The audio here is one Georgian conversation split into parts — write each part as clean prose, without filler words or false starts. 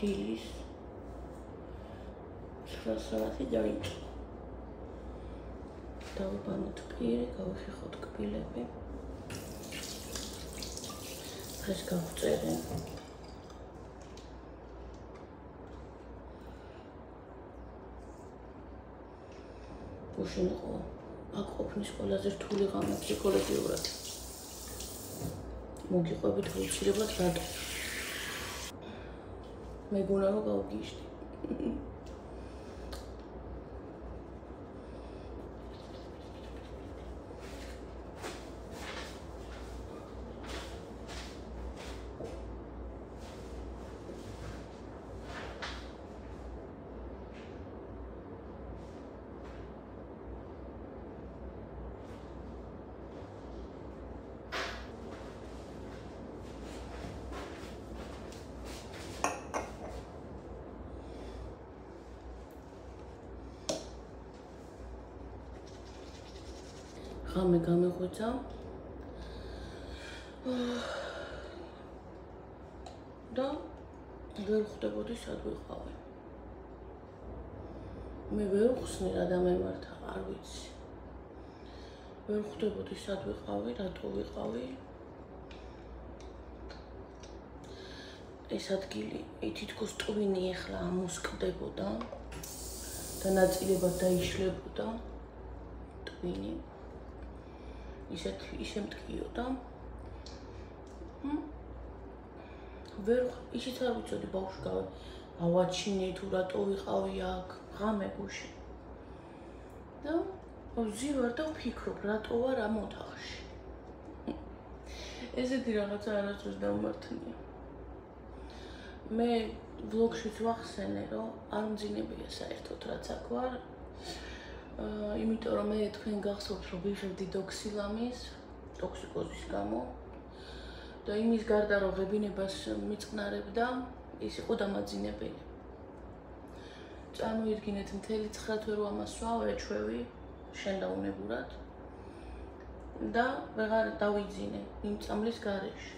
დილის 9 საათი დაიწყო. დავაბანოთ პირი, გავიხეხოთ კბილები. დღეს გავწერე გუშინ იყო აქ ყოფნის ყველაზე რთული ღამე ფსიქოლოგიურად. მოგიყვებით აუცილებლად რატო? მეგონა რომ გავგიშდი. ღამე გამეღვიძა და ვერ ხვდებოდი სად ვიყავი. მე ვერ ხსნი რა დამემართა, არ ვიცი. ვერ ხვდებოდი სად ვიყავი, რატო ვიყავი. ეს ადგილი თითქოს ტვინი ეხლა ამოსკდებოდა და ნაწილებად დაიშლებოდა ტვინი. ისე მткиოდა. ისიც არ ვიცოდი ბავშვი გავაჩინე თუ რატო ვიყავი აქ, ღამე გუში. და ვზივარ და ვფიქრობ, რატო ვარ ამ ოთახში. ესეთი რაღაცა არასდროს დამმართნია. მე ვლოგშიც ვახსენე, რომ არ მძინებია საერთოდ რაც აქ ვარ. იმიტომ რომ მე თქვენ გახსოვთ რომ ვიღებდი დოქსილამის, ტოქსიკოზის გამო და იმის გარდა რომ ღებინებას მიწყნარებდა, ის იყო დამაძინებელი. წარმოიდგინეთ მთელი 9 თვე რომ ამას ვსვავ, ეჩვევი შენდაუნებურად და ვეღარ დავიძინე იმ წამლის გარეშე.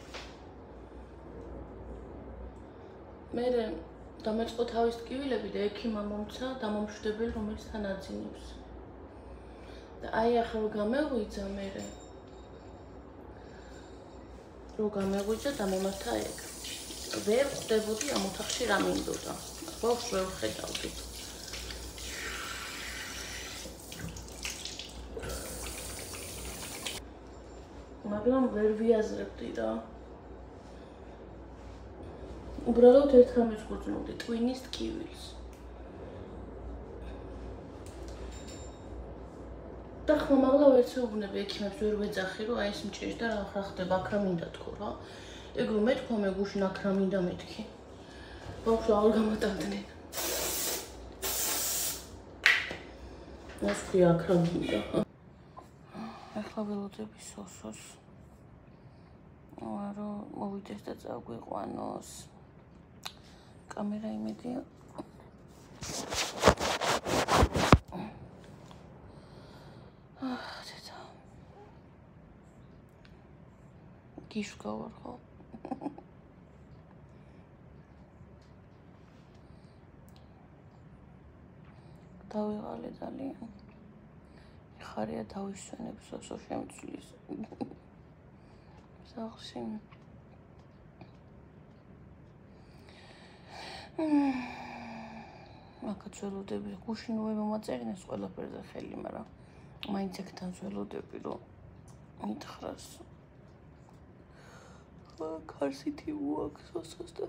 მე დამეწყო თავის ტკივილები და ექიმმა მომცა დამამშვიდებელი რომელიც თან აძინებს. და აი ახლა რომ გამეღვიძა მე რომ გამეღვიძა და მომართა ეგ. ვერ ხვდებოდი ამ ოთახში რა მინდოდა. ბავშვს ვერ ხედავდი. მაგრამ ვერ ვიაზრებდი რა. უბრალოდ ერთხელ მეგრძნობდი ტვინის ტკივილს. და ხმამაღლა ვერც ვეუბნები ექიმებს ვერ ვეძახი რომ აი ეს მჭირს და რა ხდება აქ რა მინდა თქო რა. ეგ რომ მეთქვა მე გუშინ აქ რა მინდა მეთქი. ბავშვს აღარ გამატანდნენ. მოსკი აქ რა მინდა. ახლა ველოდები სოსოს. რომ მოვიდეს და წაგვიყვანოს. კამერა იმედია. გიშგავარ ხო? დავიღალე ძალიან. ხარია დავისვენებ სოსო შემცვლის. სახლში. მაგაც ველოდები გუშინ მომაწერინეს ყველაფერზე ხელი, მაგრამ მაინც ეგთან ველოდები რომ მითხრას. კარსითი უაქსოსოს და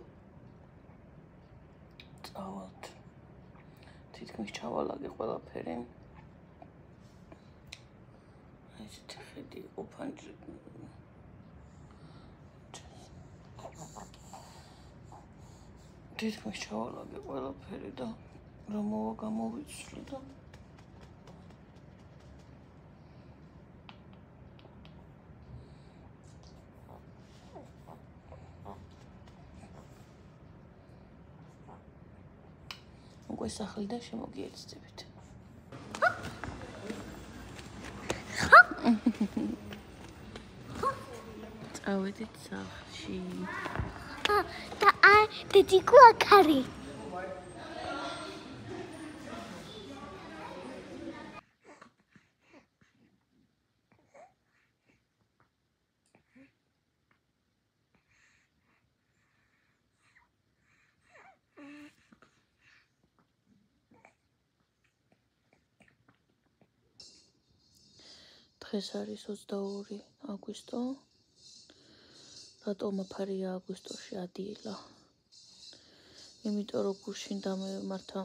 წავალთ. თითქმის ჩავალაგე ყველაფერი. ესეთი ხედი იყო ფანჯი. თითქმის ჩავალაგე ყველაფერი და რომ მოვა გამოვიცვლი და უკვე სახლიდან შემოგიეცდებით. წავედით სახლში. Dedi gua kari. დღეს არის 22 აგვისტო. რატომ აფარია აგვისტოში ადიელა? იმიტომ რომ გუშინ დამემართა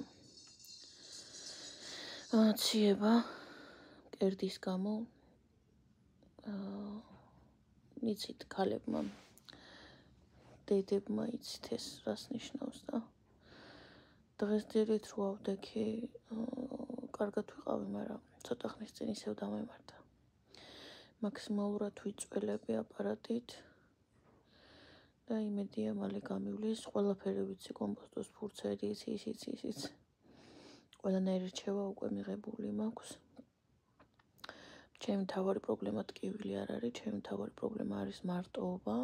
ციება კერდის გამო. იცით ქალებმა დედებმა იცით ეს რას ნიშნავს და დღეს დილით რო ავდექი კარგად ვიყავი, მაგრამ ცოტა ხნის წინ ისევ დამემართა. მაქსიმალურად ვიწველები აპარატით და იმედია მალე გამივლის. ყველაფერი ვიცი, კომპოსტოს ფურცელი, ისიც. ყველანაირი რჩევა უკვე მიღებული მაქვს. ჩემი მთავარი პრობლემა ტკივილი არ არის, ჩემი მთავარი პრობლემა არის მარტოობა.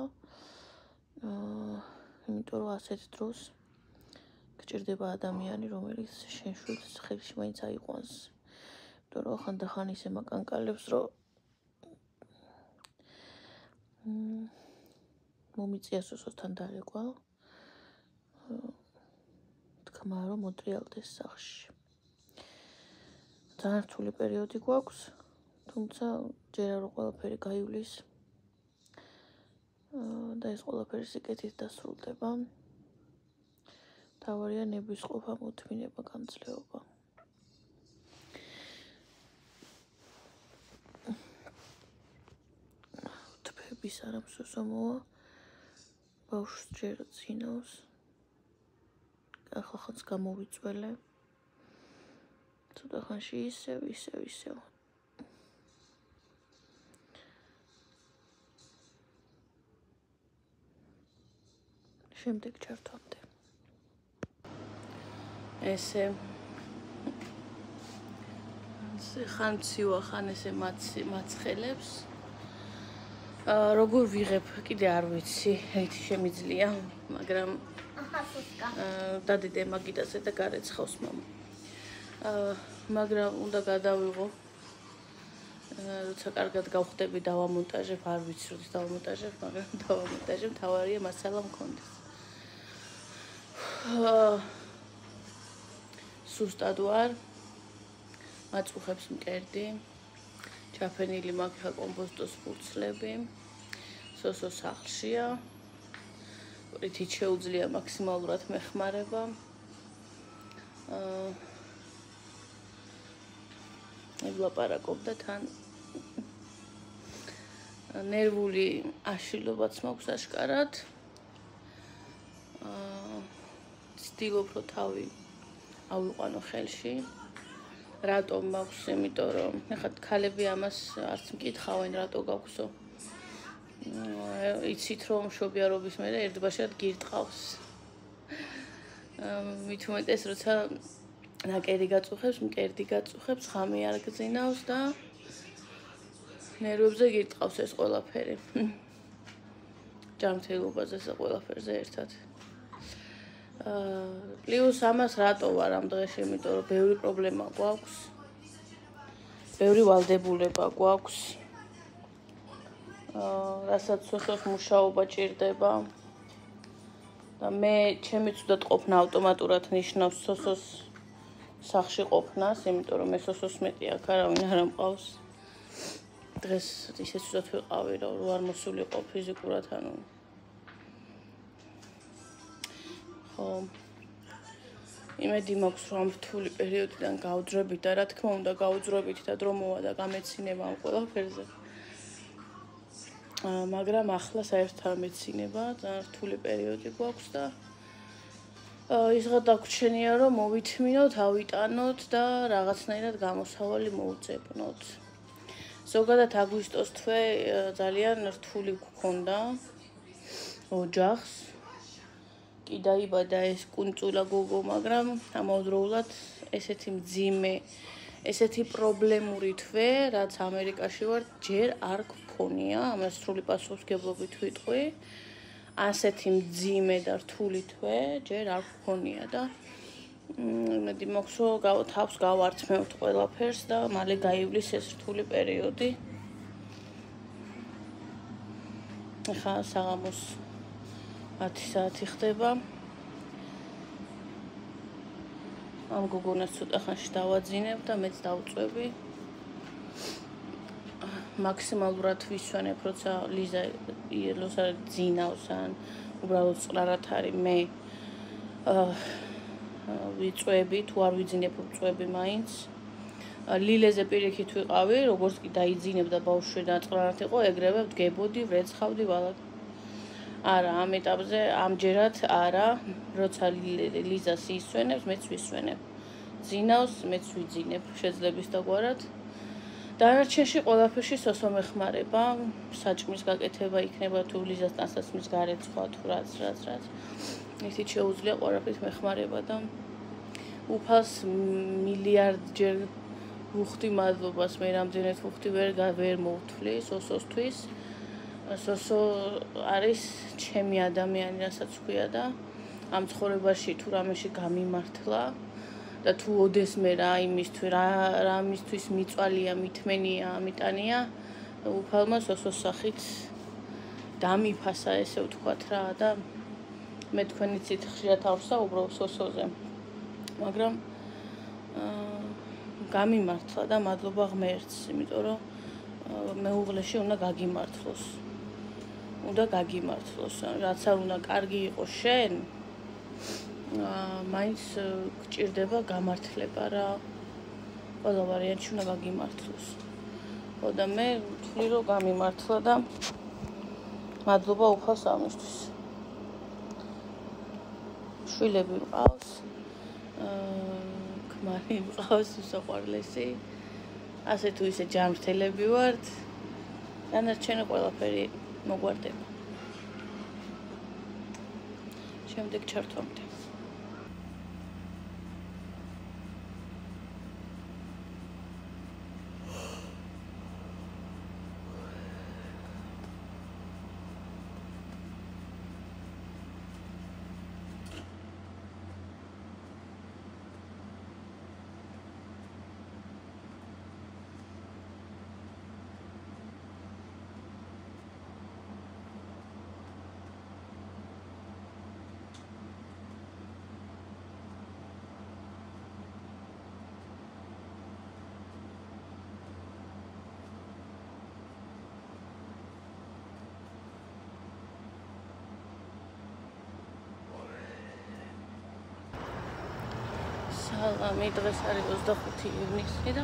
იმიტომ რომ ასეთ დროს გჭირდება ადამიანი, რომელიც შენ შვილს ხელში მაინც აიყვანს. იმიტომ რომ ხანდახან ისე მაკანკალებს, რომ მომიწია სოსოსთან დარეკვა. თქმა რომ მოტრიალდეს სახლში. ძალიან რთული პერიოდი გვაქვს, თუმცა ჯერა რომ ყველაფერი გაივლის და ეს ყველაფერი სიკეთით დასრულდება. თავარია ნების ყოფა, მოთმინება, გამძლეობა. თბების არამსოსო მოვა, ბავშვს ჯერ წინავს, ახალხანს გამოვიწველე. ცოტა ხანში ისევ. შემდეგ ჩართვამდე. ესე ხან ცივა, ხან ესე მაცხელებს. როგორ ვიღებ, კიდე არ ვიცი, ერთი შემიძლია, მაგრამ დადიდე მაგიდაზე და გარეცხავს მამა. მაგრამ უნდა გადავიღო. როცა კარგად გავხდები, დავამონტაჟებ, არ ვიცი როდის დავამონტაჟებ, მაგრამ დავამონტაჟებ, თავარია მასალა მქონდეს. სუსტად ვარ. მაწუხებს მკერდი. ჩაფენილი მაქვს ხა კომპოსტოს ფურცლები. სოსო სახლშია. რითიც შეუძლია მაქსიმალურად მეხმარება. ვლაპარაკობ და თან ნერვული აშლილობაც მაქვს აშკარად. ვცდილობ რომ თავი ავიყვანო ხელში. რატომ მაქვს? იმიტომ რომ ეხლა ქალები ამას არც მკითხავენ, რატო გაქვსო. იცით რომ მშობიარობის მერე ერთბაშად გირტყავს. მით უმეტეს როცა ნაკერი გაწუხებს, მკერდი გაწუხებს, ხამი არ გძინავს და ნერვებზე გირტყავს ეს ყველაფერი. ჯანმრთელობაზე ეს ყველაფერზე ერთად. პლუს ამას რატო ვარ ამ დღეში, იმიტომ რომ ბევრი პრობლემა გვაქვს. ბევრი ვალდებულება გვაქვს. რასაც სოსოს მუშაობა ჭირდება. და მე ჩემი ცუდად ყოფნა ავტომატურად ნიშნავს სოსოს სახლში ყოფნას, იმიტომ რომ მე სოსოს მეტი აქ არავინ არ ამყავს. დღეს ისე ცუდად ვიყავი, რომ არ მოსულიყო ფიზიკურად, ანუ ხო. იმედი მაქვს, რომ ამ რთული პერიოდიდან გავძრებით და რა თქმა უნდა გავძრებით და დრო მოვა და გამეცინება ამ ყველაფერზე. მაგრამ ახლა საერთოდ არ მეცინება, ძალიან რთული პერიოდი გვაქვს და ისღა დაგვრჩენია, რომ მოვითმინოთ, ავიტანოთ და რაღაცნაირად გამოსავალი მოუძებნოთ. ზოგადად აგვისტოს თვე ძალიან რთული გქონდა ოჯახს. კი დაიბადა ეს კუნწულა გოგო, მაგრამ ამავდროულად ესეთი მძიმე, ესეთი პრობლემური თვე, რაც ამერიკაში ვარ, ჯერ არ გქონია, ამას სრული პასუხისმგებლობით ვიტყვი. ასეთი მძიმე და რთული თვე ჯერ არ გქონია და იმედი მოხსო თავს გავართმევთ ყველაფერს და მალე გაივლის ეს რთული პერიოდი. ახლა საღამოს 10 საათი ხდება. ამ გოგონას ცოტა ხანში დავაძინებ და მეც დავწვევი. მაქსიმალურად ვისვენებ, როცა ლიზა იელოს არ ძინავს ან უბრალოდ წყლარად არის მე ვიწვევი, თუ არ ვიძინებ ვწვევი მაინც. ლილეზე პირიქით ვიყავი, როგორც კი დაიძინებდა ბავშვი და წყლარად იყო, ეგრევე ვდგებოდი, ვრეცხავდი ვალად. არა, ამ ეტაპზე ამჯერად არა, როცა ლიზას ისვენებს, მეც ვისვენებ. ძინავს, მეც ვიძინებ, შეძლების დაგვარად. დანარჩენში ყველაფერში სოსო მეხმარება, საჭმლის გაკეთება იქნება თუ ლიზას ტანსაცმლის გარეცხვა თუ რაც. ისიც შეუძლია ყველაფრის მეხმარება და უფალს მილიარდჯერ ვუხდი მადლობას, მე რამდენად ვუხდი ვერ მოვთვლი სოსოსთვის. სოსო არის ჩემი ადამიანი, რასაც ვქვია და ამ ცხოვრებაში თუ რამეში გამიმართლა და თუ ოდეს მე რამისთვის მიწვალია, მithმენია, ამიტანია, უფალმა სოსოს სახით დამიფასა, ესე ვთქვათ რა და მე თქვენიცით ხშირად ავსაუბრო სოსოზე. მაგრამ გამიმართლა და მადლობა ღმერთს, იმიტომ რომ მეუღლეში უნდა გაგიმართლოს. რაც არ უნდა კარგი იყოს შენ, მაინც გჭირდება გამართლება რა. ყველა ვარიანტში უნდა გაგიმართლოს. ხო და მე ვთვლი რომ გამიმართლა და მადლობა უფალს ამისთვის. შვილები მყავს, ქმარი მყავს, უსაყვარლესი. ასე თუ ისე ჯანმრთელები ვართ. დანარჩენი ყველაფერი მოგვარდება. შემდეგ ჩართვამდე. სალამი, დღეს არის 25 ივნისი და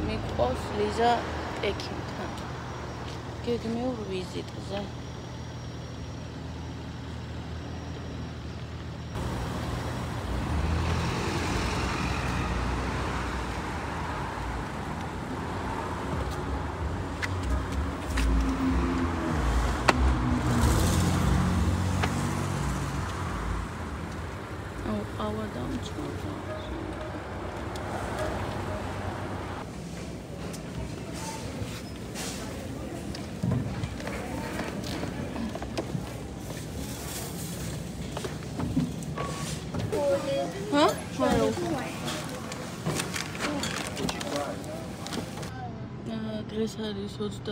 მიყვავს ლიზა ექიმთან. გეგმიურ ვიზიტზე. დღეს არის 26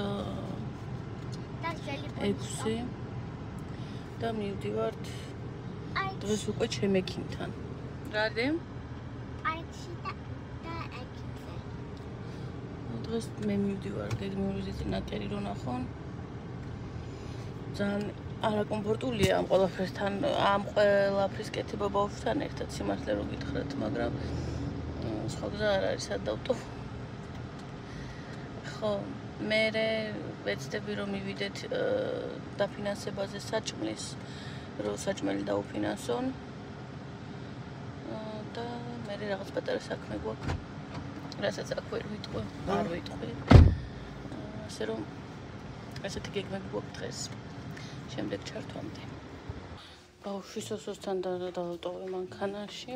და მივდივართ დღეს უკვე ჩემ ექიმთან. რადე? აიჩი და ექიმზე. დღეს მე მივდივარ გეგმიურ ვიზიტზე ნაკერი რო ნახონ. ძალიან არაკომფორტულია ამ ყველაფერთან, ამ ყველაფრის კეთება ბავშვთან ერთად სიმართლე რო გითხრათ, მაგრამ სხვა გზა არ არის სად დავტოვო. ხო, მე ვეცდები რომ მივიდეთ დაფინანსებაზე საჭმლის, რომ საჭმელი დაუფინანსონ და მე რაღაც პატარა საქმე გვაქვს, რასაც აქ ვერ ვიტყვი, არ ვიტყვი. ასე რომ ესეთი გეგმები გვაქვს დღეს. შემდეგ ჩართვამდე. ბავშვი სოსოსთან დავტოვე მანქანაში.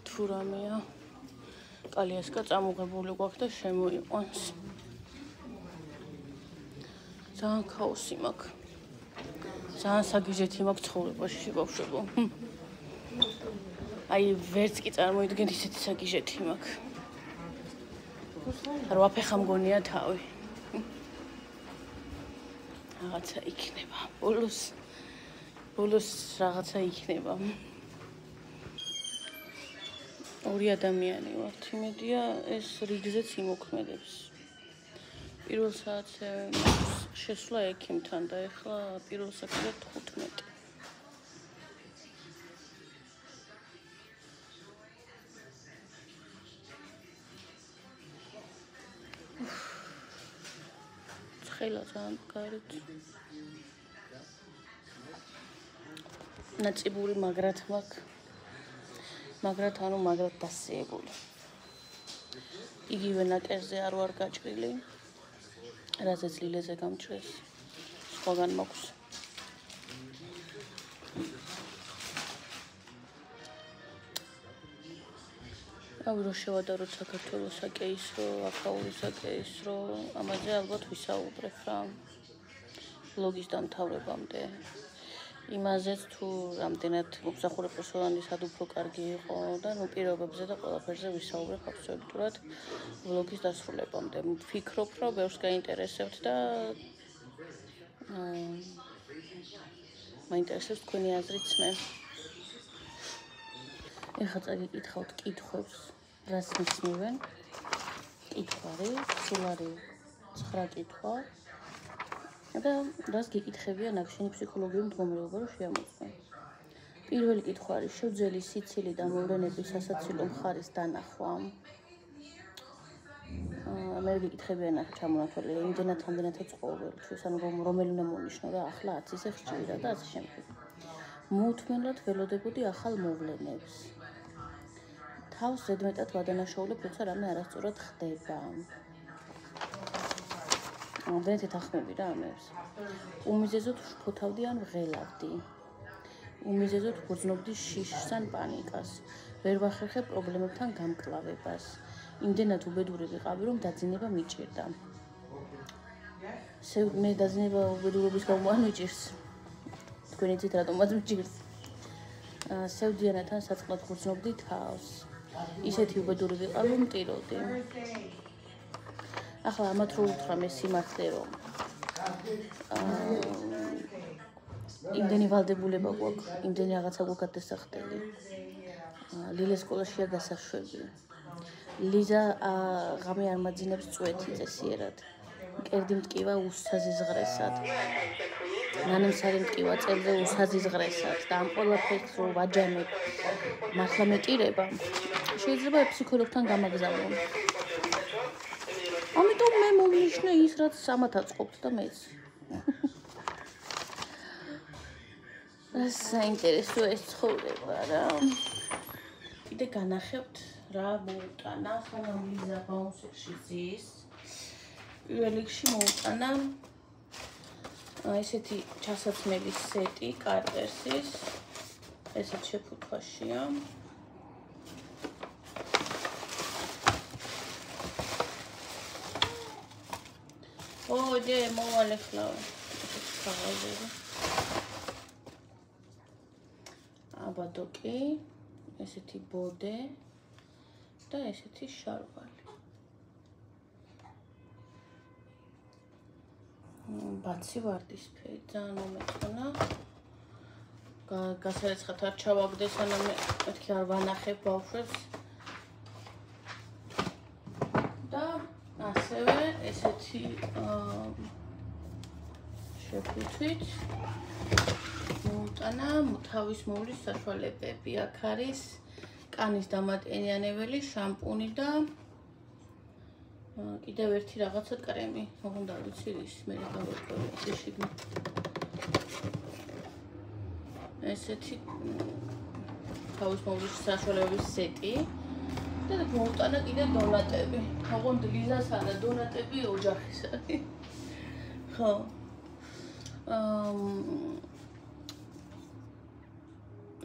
თუ რამეა კალიასკა წამოღებული გვაქვს და შემოიყვანს. ძალიან ქაოსი მაქვს. ძალიან საგიჟეთი მაქვს ცხოვრებაში, ბავშვებო. აი, ვერც კი წარმოიდგენთ ისეთი საგიჟეთი მაქვს. რა ვაფეხა მგონია თავი. რაღაცა იქნება. ბოლოს რაღაცა იქნება. ორი ადამიანი ვართ, იმედია ეს რიგზეც იმოქმედებს. პირველ საათზე შესვლა ექიმთან და ეხლა პირველ საათზე 15. ცხელა ძალიან გარეთ. ნაწიბური მაგრად მაქვს. მაგრად დასიებული. იგივე ნაკერზე არ ვარ გაჭრილი. რაზეც ლილეზე გამჭრეს. სხვაგან მაქვს. რო შევადაროთ საქართველოს საკეისრო, აქაური საკეისრო, ამაზე ალბათ ვისაუბრებ რა. ბლოგის დამთავრებამდე. იმაზეც თუ რამდენად მომსახურე პერსონალი სად უფრო კარგი იყო და პირობებზე და ყველაფერზე ვისაუბრებ აბსოლუტურად ბლოგის დასრულებამდე. ვფიქრობ, რომ ბევრს გაინტერესებთ და მაინტერესებს თქვენი აზრიც მე. ეხლა წაგიკითხავთ კითხვებს, რას მისმევენ. კითხვარი, სულ არის 9 კითხვა. და რას გეკითხებიან აქ შენი ფსიქოლოგიური მდგომარეობა რომ შეამოწმე. პირველი კითხვა არის შევძელი სიცილი და მოვლენების სასაცილო მხარის დანახვა. მე გეკითხებიან აქ ჩამონათვალე იმდენად ცხოვრებისთვის, ანუ რომელი უნდა მონიშნო რა ახლა 10 ისე ხშირად და ასე შემდეგ. მოუთმენლად ველოდებოდი ახალ მოვლენებს. თავს ზედმეტად ვადანაშაულებ, როცა რამე არასწორად ხდება. ამდენად ეთანხმები რა ამებს. უმიზეზოდ შფოთავდი ან ვღელავდი. უმიზეზოდ ვგრძნობდი შიშს ან პანიკას. ვერ ვახერხებ პრობლემებთან გამკლავებას. იმდენად უბედური ვიყავი, რომ დაძინება მიჭირდა. მე დაძინება უბედურობის გამო არ მიჭირს. თქვენ იცით რატომაც მიჭირს. სევდიანად ან საწყლად ვგრძნობდი თავს. ისეთი უბედური ვიყავი, რომ მტიროდი. ახლა ამათ რო უთხრა მე სიმართლე რომ იმდენი ვალდებულება გვაქვს, იმდენი რაღაცა გვაქვს დასახდელი. ლილეს სკოლაშია გასაშვები. ლიზა ღამე არ მაძინებს წვეთი წესიერად. მკერდი მტკივა უსაზიზღრესად. ნანემსარი მტკივა წელზე უსაზიზღრესად და ამ ყველაფერს რო ვაჯამებ მართლა მეტირება. შეიძლება ფსიქოლოგთან გამაგზავნო. ამიტომ მე მომნიშნე ის რაც ამათ აწყობთ და მეც. საინტერესო ეს ცხოვრება რა. კიდე განახებთ რა მოუტანა, სანამ ლიზა ბაუნსერში ზის. პირველ რიგში მოუტანა ესეთი ჩასაცმელი სეტი კარტერსის. ესეც შეფუთვაშია. მოვალე ხლა. ხაღალები. აბადოკი, ესეთი ბოდე და ესეთი შარვალი. ბაცი ვარდისფერი, ძალიან მომეწონა. გასარეცხად არ ჩავაგდე, სანამ მეთქი არ ვანახებ ბავშვებს. და ასევე ესეთი შეფუთვით მოუტანა თავის მოვლის საშუალებები. აქ არის კანის დამატენიანებელი, შამპუნი და კიდევ ერთი რაღაცა კრემი. უნდა ვიცი ის მე გავაკეთე შეშიგ. ესეთი თავის მოვლის საშუალებების სეტი. და მოუტანა კიდე დონატები. ოღონდ ლიზას არა დონატები ოჯახის არის. ხო.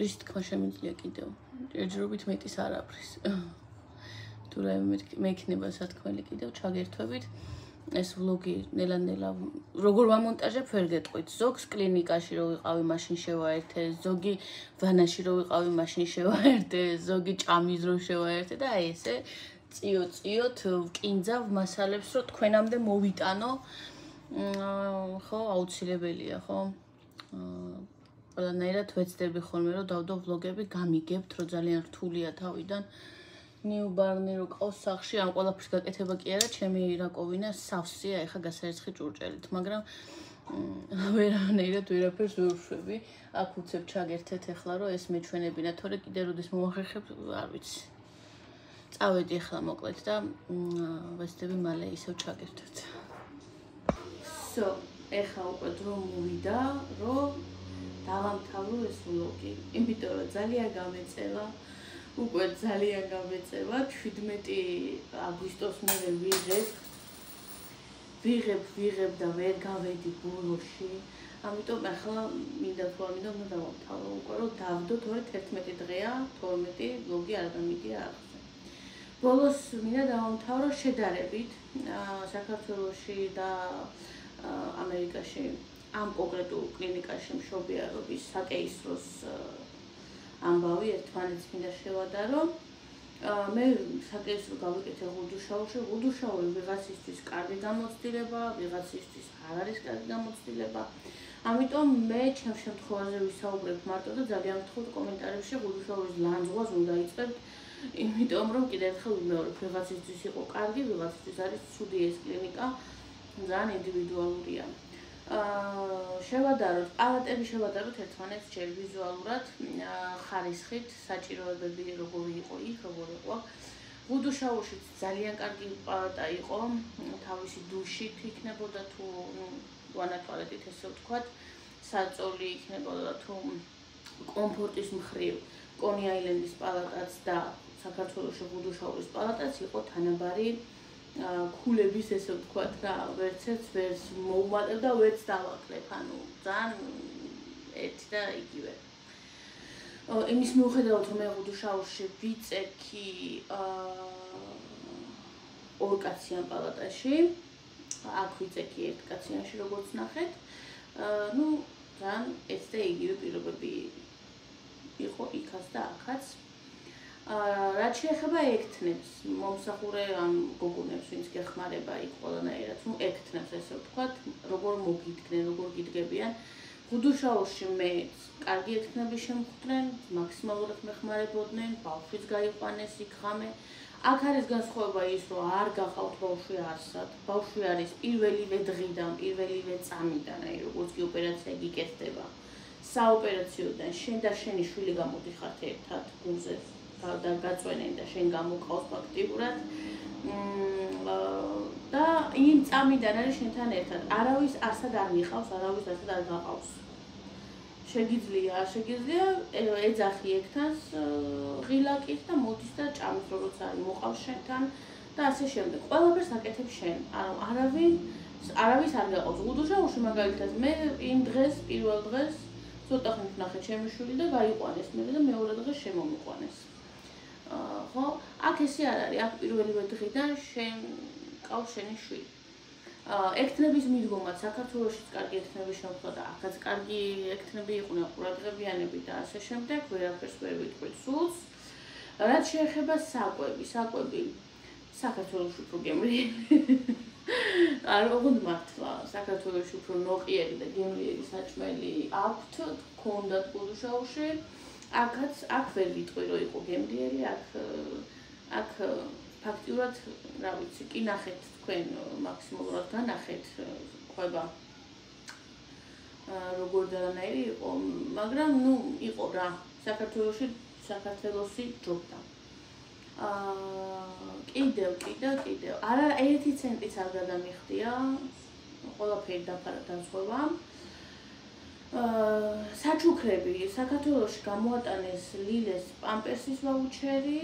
ის თქმა შემიძლია კიდევ. ჯერჯერობით მეტის არაფრის. თუ რაიმე მექნება სათქმელი კიდევ ჩაგერთვებით. ეს vlogi ნელა როგორ ვამონტაჟებ ვერ გეტყვით. ზოგს კლინიკაში რო ვიყავი, მაშინ შევაერთე, ზოგი ვანაში რო ვიყავი, მაშინ შევაერთე, ზოგი ჭამის რო შევაერთე და აი ესე წიოთ ვკინძავ მასალებს, რომ თქვენამდე მოვიტანო. ხო, აუცილებელია, ხო? ყველანაირად ვეცდები ხოლმე, რომ დავდო vlogები, გამიგებთ, რომ ძალიან რთულია თავიდან. ნიუბარნი რო ყავს სახში, ამ ყველაფრის გაკეთება კი არა, ჩემი რაკოვინა სავსეა, ეხა გასაერცხი ჭურჭელით, მაგრამ ვერანაირად ვერაფერს ვერ ვშვები. აქ უცებ ჩაგერთეთ ეხლა, რომ ეს მეჩვენებინა, თორე კიდე როდის მომახერხებ, არ ვიცი. წავედი ეხლა მოკლედ და ვეცდები მალე ისევ ჩაგერთეთ. ეხლა უკვე დრო მოვიდა, რომ დავამთავრო ეს vlogi. იმიტომ რომ ძალიან გამეწევა. უკვე ძალიან გამეწევა 17 აგვისტოს მე ვიღებ და ვერ გავედი ბოლოში. ამიტომ ახლა მინდა თუ არ მინდა უნდა დავამთავრო უკვე რომ დავდო თორე 11 დღეა 12 vlogi არ გამიგია ახლა. ბოლოს მინდა დავამთავრო შედარებით საქართველოში და ამერიკაში ამ კონკრეტულ კლინიკაში მშობიარობის საკეისროს ამბავი ერთმანეთს მინდა შევადარო. მე საკეისრო გავიკეთე ღუდუშაურში. ღუდუშაური ვიღაცისთვის კარგი გამოცდილება, ვიღაცისთვის არ არის კარგი გამოცდილება. ამიტომ მე ჩემს შემთხვევაზე ვისაუბრებ მარტო და ძალიან ვთხოვთ კომენტარებში ღუდუშაურის ლანძღვას უნდა იწყებთ. იმიტომ რომ კიდევ ერთხელ ვიმეორებ, ვიღაცისთვის იყო კარგი, ვიღაცისთვის არის ცუდი ეს კლინიკა. ძალიან ინდივიდუალურია. შევადაროთ, პალატები შევადაროთ ერთმანეთს ჯერ ვიზუალურად, ხარისხით, საჭიროებები როგორი იყო იქ, როგორი იყო. ღუდუშაურშიც ძალიან კარგი პალატა იყო, თავისი დუშით იქნებოდა თუ ვანა ტუალეტით ესე ვთქვათ, საწოლი იქნებოდა თუ კომფორტის მხრივ, კონი აილენდის პალატაც და საქართველოში ღუდუშაურის პალატაც იყო თანაბარი ქულების ესე ვთქვათ რა, ვერცერts ვერს მოუმატებ და ვერც დავაკლებ, ანუ ძალიან ერთი და იგივე. იმის მიუხედავად რომ მე ღუდუშაურში ვიწექი ორ კაციან პალატაში, აქ ვიწექი ერთ კაციანში როგორც ნახეთ, ძალიან ერთი და იგივე პირობები იყო იქაც და აქაც. რაც შეეხება ექთნებს, მომსახურე ამ გოგონებს, ვინც გეხმარება იქ ყველანაირად, ექთნებს ესე ვთქვათ, როგორ მოგიდგნენ, როგორ გიდგებიან. ღუდუშაურში მე კარგი ექთნები შემხვდნენ, მაქსიმალურად მეხმარებოდნენ, ბავშვიც გაიყვანეს იქ ღამე. აქ არის განსხვავება ის, რომ არ გახავთ ბავშვი არსად. ბავშვი არის პირველივე დღიდან, პირველივე წამიდან, აი როგორც კი ოპერაცია გიკეთდება. საოპერაციოდან შენ და შენი შვილი გამოდიხართ ერთად გულზე. და გაწვენენ და შენ გამოკავს ფაქტიურად და იმ წამიდან არის შენთან ერთად. არავის არსად არ მიყავს, არავის არსად არ გაყავს. შეგიძლია ეძახი ექთანს ღილაკით და მოდის და ჭამს როგორც არის მოყავს შენთან და ასე შემდეგ. ყველაფერს აკეთებ შენ. ანუ არავის არ გაყავს. ღუდუშაურში მაგალითად მე იმ დღეს პირველ დღეს ცოტა ხნით ნახე ჩემი შვილი და გაიყვანეს მე და მეორე დღეს შემომიყვანეს. ხო, აქ ესე არ არის, აქ პირველივე დღიდან შენ ყავს შენი შვილი. ექთნების მიდგომაც საქართველოშიც კარგი ექთნები შემოხდა და აქაც კარგი ექთნები იყვნენ, ყურადღებიანები და ასე შემდეგ, ვერაფერს ვერ ვიტყვით სულს. რაც შეეხება საკვები საქართველოში უფრო გემრიელი. არ ვუღუნ მართლა, საქართველოში უფრო ნოყიერი და გემრიელი საჭმელი აქვთ, გქონდათ ღუდუშაურში. აქ ვერ ვიტყვი რომ იყო გემრიელი, აქ ფაქტიურად, რა ვიცი, კი ნახეთ თქვენ მაქსიმალურად განახეთ ყვება როგორ დანაირი იყო, მაგრამ იყო რა, საქართველოსი ჯობდა. კიდევ, არა 1 ცენტიც არ გადამიხდია, ყველაფერი დაფარა დაზღვევა. საჩუქრები საქართველოში გამოატანეს ლილეს პამპერსის ვაუჩერი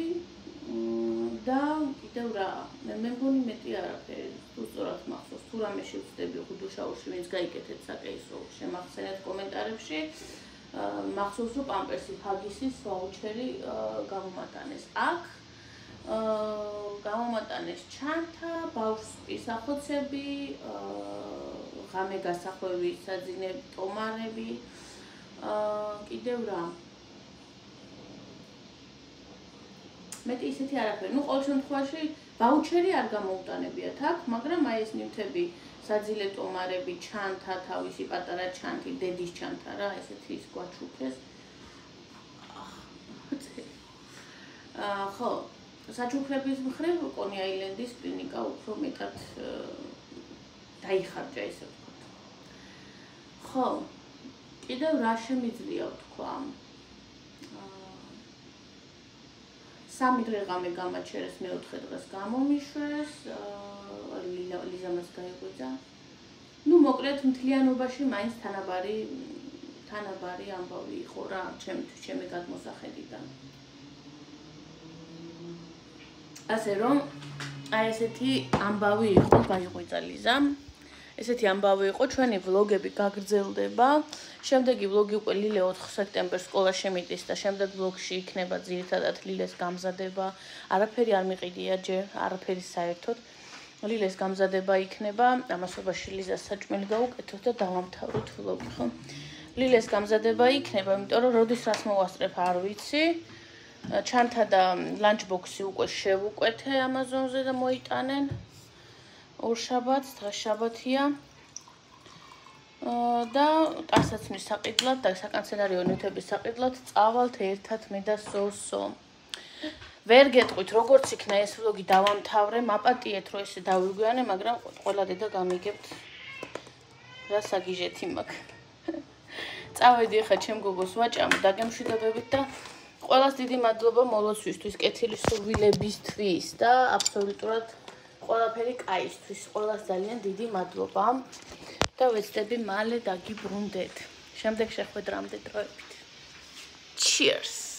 და კიდევ რა, მე მგონი მეტი არაფერი, უსწორად მახსოვს, თუ რამე შევწდები ღუდუშაურში, ვინც გაიკეთეთ საკეისრო, შემახსენეთ კომენტარებში, მახსოვს რომ პამპერსის ჰაგისის ვაუჩერი გამომატანეს. აქ გამომატანეს ჩანთა, ბავშვს პირსახოცები, ღამე გასახვევი საძინე ტომარები, კიდევ რა. მეტი ისეთი არაფერი. ნუ ყოველ შემთხვევაში ვაუჩერი არ გამოუტანებიათ აქ, მაგრამ აი ეს ნივთები, საძილე ტომარები, ჩანთა, თავისი პატარა ჩანთი, დედის ჩანთა რა, ესეთი ის გვაჩუქეს. ხო, საჩუქრების მხრივ კონი აილენდის კლინიკა უფრო მეტად დაიხარჯა ესე ვთქვათ. ხო, კიდევ რა შემიძლია ვთქვა? 3 დღე ღამე გამაჩერეს, მე-4 დღეს გამომიშვეს, ლიზამაც გაიღვიძა. ნუ მოკლედ მთლიანობაში მაინც თანაბარი ამბავი იყო რა, ჩემი გადმოსახედიდან. ასე რომ, აი ესეთი ამბავი იყო, გაიღვიძა ლიზამ. ესეთი ამბავი იყო, ჩვენი ვლოგები გაგრძელდება. შემდეგი ვლოგი უკვე ლილე 4 სექტემბერს სკოლა შემიტის და შემდეგ ვლოგში იქნება ძირითადად ლილეს გამზადება. არაფერი არ მიყიდია ჯერ, არაფერი საერთოდ. ლილეს გამზადება იქნება, ამასობაში ლიზას საჭმელი გავუკეთოთ და დავამთავროთ ვლოგი, ხო? ლილეს გამზადება იქნება, იმიტომ რომ როდის რას მოვასწრებ არ ვიცი. ჩანთა და ლანჩბოქსი უკვე შევუკვეთე Amazon-ზე და მოიტანენ. ორშაბათს, დღეს შაბათია. და ტანსაცმლის საყიდლად და საკანცელარიო ნივთების საყიდლად წავალთ ერთად მე და სოსო. ვერ გეტყვით როგორც იქნა ეს ვლოგი დავამთავრე, მაპატიეთ რომ ესე დავიგვიანე, მაგრამ ყველა დედა გამიგებთ რა საგიჟეთი მაქვს. წავედი ახლა ჩემ გოგოს ვაჭამ დაგემშვიდობებით და ყველას დიდი მადლობა მოლოცვისთვის, კეთილი სურვილებისთვის და აბსოლუტურად ყველაფერი კაისთვის. ყველას ძალიან დიდი მადლობა. და ვეცდები მალე დაგიბრუნდეთ. შემდეგ შეხვედრამდე დროებით. Cheers!